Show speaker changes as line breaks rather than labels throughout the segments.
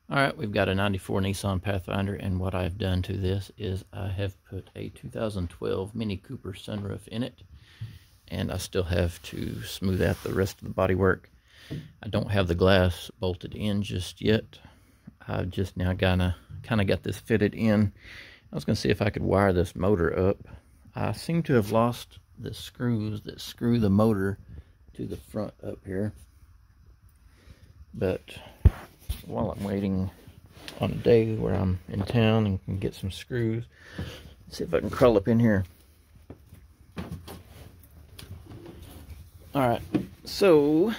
Alright, we've got a 94 Nissan Pathfinder, and what I've done to this is I have put a 2012 Mini Cooper sunroof in it, and I still have to smooth out the rest of the bodywork. I don't have the glass bolted in just yet. I've just now kind of got this fitted in. I was going to see if I could wire this motor up. I seem to have lost the screws that screw the motor to the front up here, but while I'm waiting on a day where I'm in town and can get some screws, let's see if I can crawl up in here. Alright, so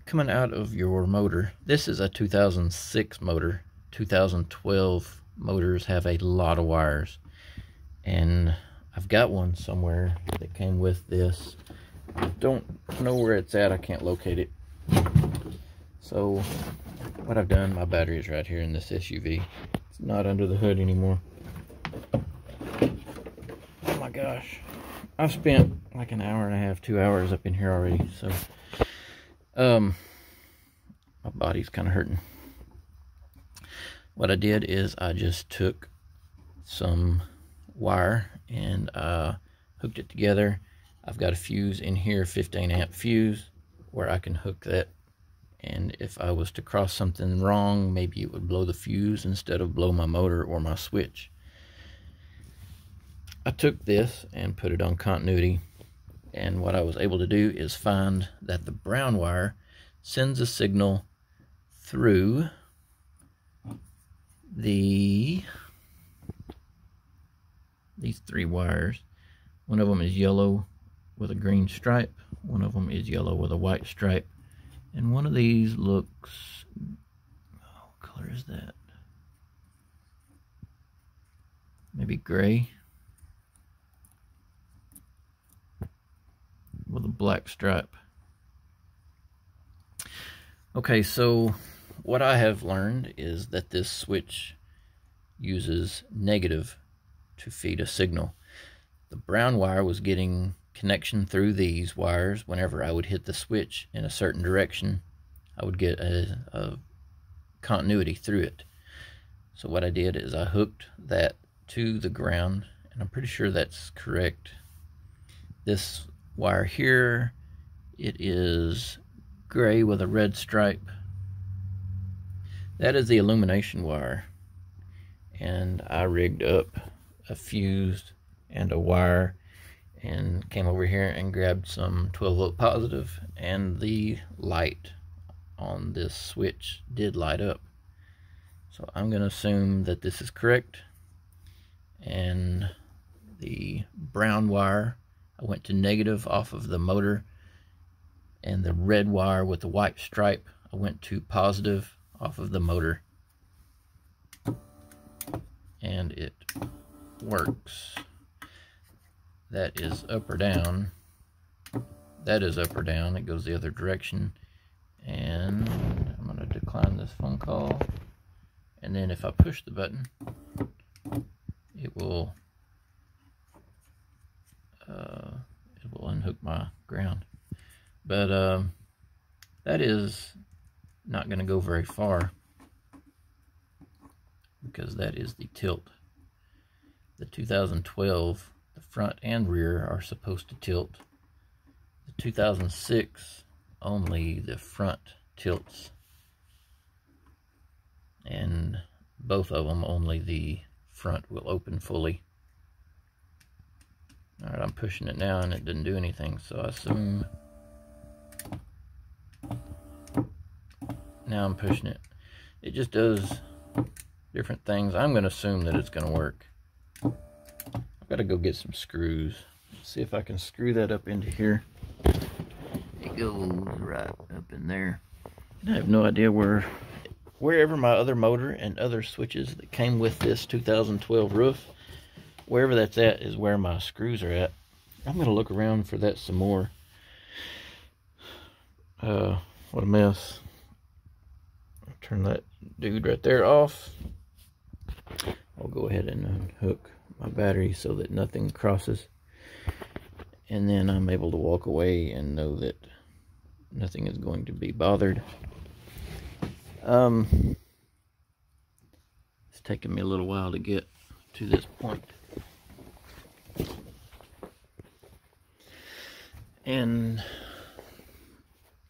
coming out of your motor, this is a 2006 motor. 2012 motors have a lot of wires, and I've got one somewhere that came with this. I don't know where it's at. I can't locate it. So what I've done, my battery is right here in this SUV. It's not under the hood anymore. Oh my gosh, I've spent like an hour and a half, 2 hours up in here already. So my body's kind of hurting. What I did is I just took some wire and hooked it together. I've got a fuse in here, 15 amp fuse, where I can hook that, and if I was to cross something wrong, maybe it would blow the fuse instead of blow my motor or my switch. I took this and put it on continuity, and what I was able to do is find that the brown wire sends a signal through these 3 wires. One of them is yellow with a green stripe, one of them is yellow with a white stripe, and one of these looks, what color is that? Maybe gray with a black stripe. Okay, so what I have learned is that this switch uses negative to feed a signal. The brown wire was getting connection through these wires. Whenever I would hit the switch in a certain direction, I would get a continuity through it. So what I did is I hooked that to the ground, and I'm pretty sure that's correct. This wire here, it is gray with a red stripe. That is the illumination wire, and I rigged up a fuse and a wire and came over here and grabbed some 12-volt positive, and the light on this switch did light up. So I'm going to assume that this is correct. And the brown wire, I went to negative off of the motor, and the red wire with the white stripe, I went to positive off of the motor, and it works. That is up or down. That is up or down. It goes the other direction. And I'm going to decline this phone call. And then if I push the button, it will unhook my ground. But that is not going to go very far, because that is the tilt. The 2012, the front and rear are supposed to tilt. The 2006, only the front tilts, and both of them, only the front will open fully. Alright, I'm pushing it now and it didn't do anything, so I assume now I'm pushing it. It just does different things. I'm going to assume that it's going to work. I've got to go get some screws. Let's see if I can screw that up into here. It goes right up in there. I have no idea wherever my other motor and other switches that came with this 2012 roof, wherever that's at is where my screws are at. I'm going to look around for that some more. What a mess. I'll turn that dude right there off. I'll go ahead and unhook my battery so that nothing crosses, and then I'm able to walk away and know that nothing is going to be bothered. It's taken me a little while to get to this point. And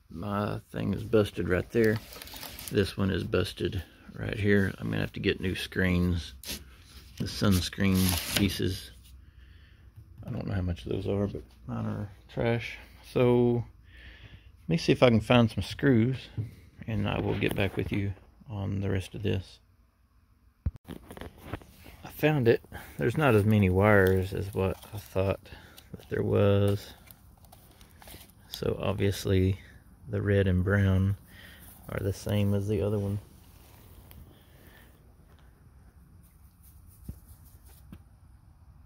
my thing is busted right there. This one is busted right here. I'm gonna have to get new screens, the sunscreen pieces. I don't know how much those are, but mine are trash. So let me see if I can find some screws, and I will get back with you on the rest of this. I found it. There's not as many wires as what I thought that there was. So obviously the red and brown are the same as the other one.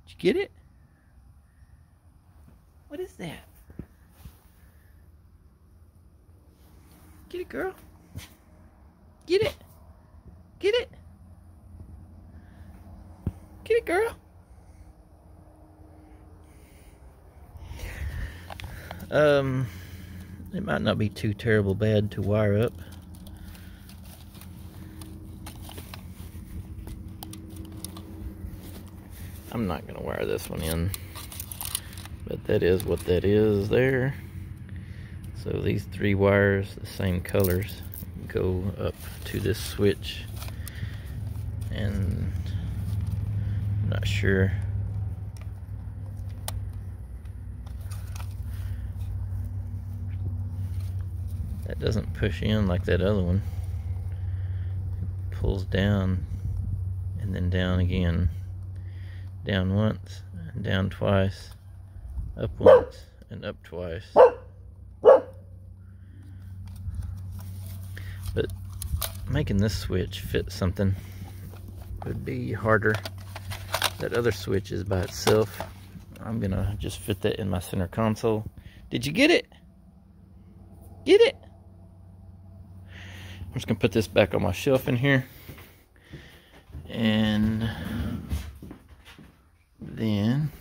Did you get it? What is that? Get it, girl. Get it. Get it. Get it, girl. It might not be too terrible bad to wire up. I'm not gonna wire this one in, but that is what that is there. So these 3 wires, the same colors, go up to this switch, and I'm not sure. That doesn't push in like that other one. It pulls down and then down again. Down once and down twice. Up once and up twice. But making this switch fit something would be harder. That other switch is by itself. I'm gonna just fit that in my center console. Did you get it? Get it? I'm just gonna put this back on my shelf in here, and then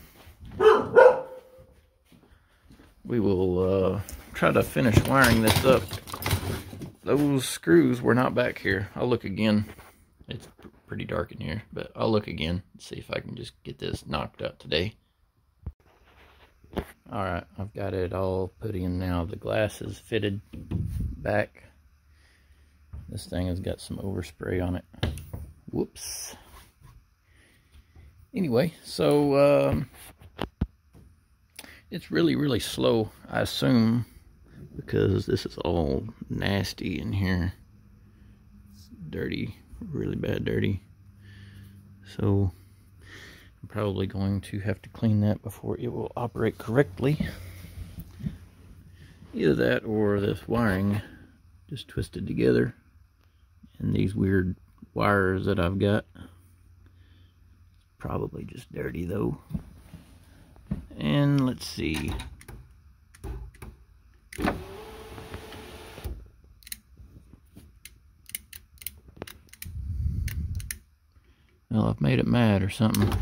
we will try to finish wiring this up. Those screws were not back here. I'll look again. It's pretty dark in here, but I'll look again and see if I can just get this knocked out today. Alright, I've got it all put in now. The glass is fitted back. This thing has got some overspray on it. Whoops. Anyway, so it's really slow, I assume, because this is all nasty in here. It's dirty, really bad dirty. So I'm probably going to have to clean that before it will operate correctly. Either that or this wiring just twisted together. And these weird wires that I've got. Probably just dirty though. And let's see. Well, I've made it mad or something.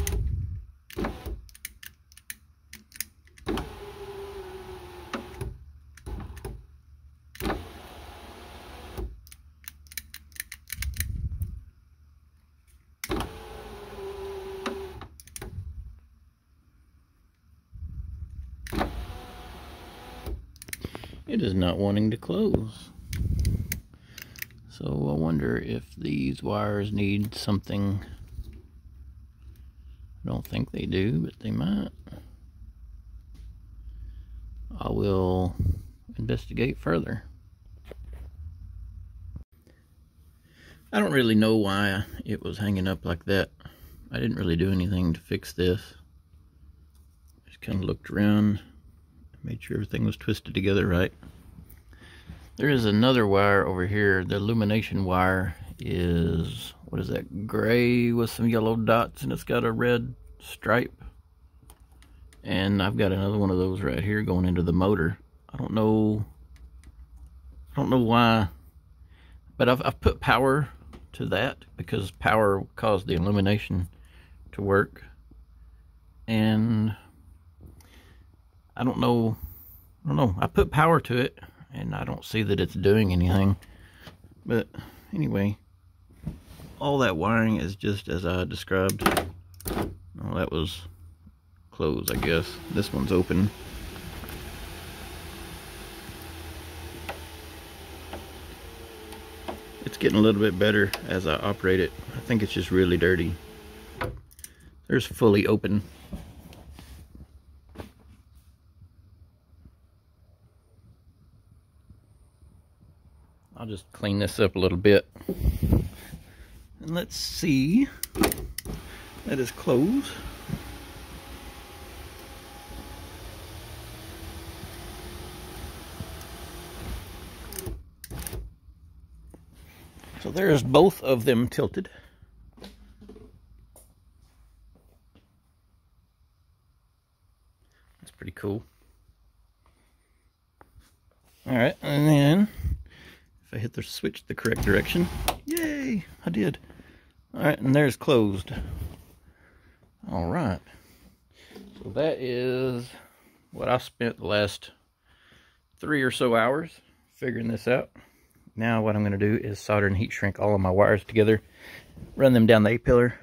It is not wanting to close. So I wonder if these wires need something. I don't think they do, but they might. I will investigate further. I don't really know why it was hanging up like that. I didn't really do anything to fix this. Just kind of looked around, made sure everything was twisted together right. There is another wire over here. The illumination wire is, what is that, gray with some yellow dots, and it's got a red stripe. And I've got another one of those right here going into the motor. I don't know why, but I've put power to that because power caused the illumination to work. And I don't know, I put power to it. and I don't see that it's doing anything. But anyway, all that wiring is just as I described. Oh, that was closed, I guess. This one's open. It's getting a little bit better as I operate it. I think it's just really dirty. There's fully open. I'll just clean this up a little bit. And let's see. That is closed. So there's both of them tilted. That's pretty cool. All right, and then if I hit the switch the correct direction, yay, I did. All right, and there's closed. All right, so that is what I spent the last 3 or so hours figuring this out. Now what I'm going to do is solder and heat shrink all of my wires together, run them down the A-pillar,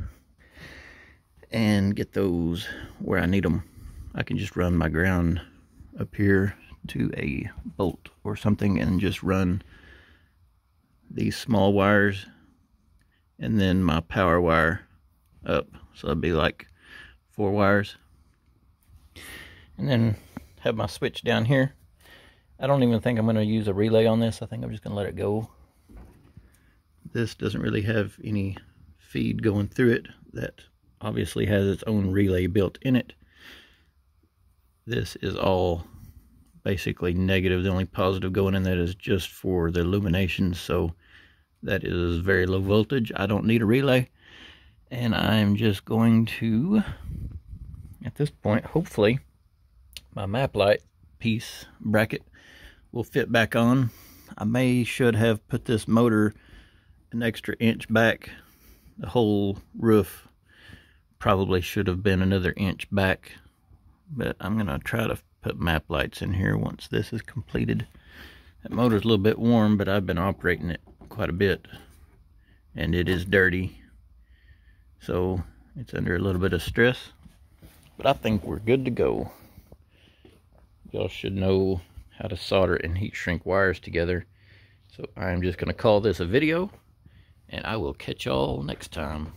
and get those where I need them. I can just run my ground up here to a bolt or something and just run these small wires and then my power wire up. So it'd be like 4 wires. And then have my switch down here. I don't even think I'm going to use a relay on this. I think I'm just going to let it go. This doesn't really have any feed going through it. That obviously has its own relay built in it. This is all basically negative. The only positive going in that is just for the illumination. So that is very low voltage. I don't need a relay. And I'm just going to, at this point, hopefully, my map light piece bracket will fit back on. I should have put this motor an extra inch back. The whole roof probably should have been another inch back, but I'm gonna try to put map lights in here once this is completed. That motor's a little bit warm, but I've been operating it quite a bit and it is dirty, so it's under a little bit of stress, but I think we're good to go. Y'all should know how to solder and heat shrink wires together. So I'm just going to call this a video, and I will catch y'all next time.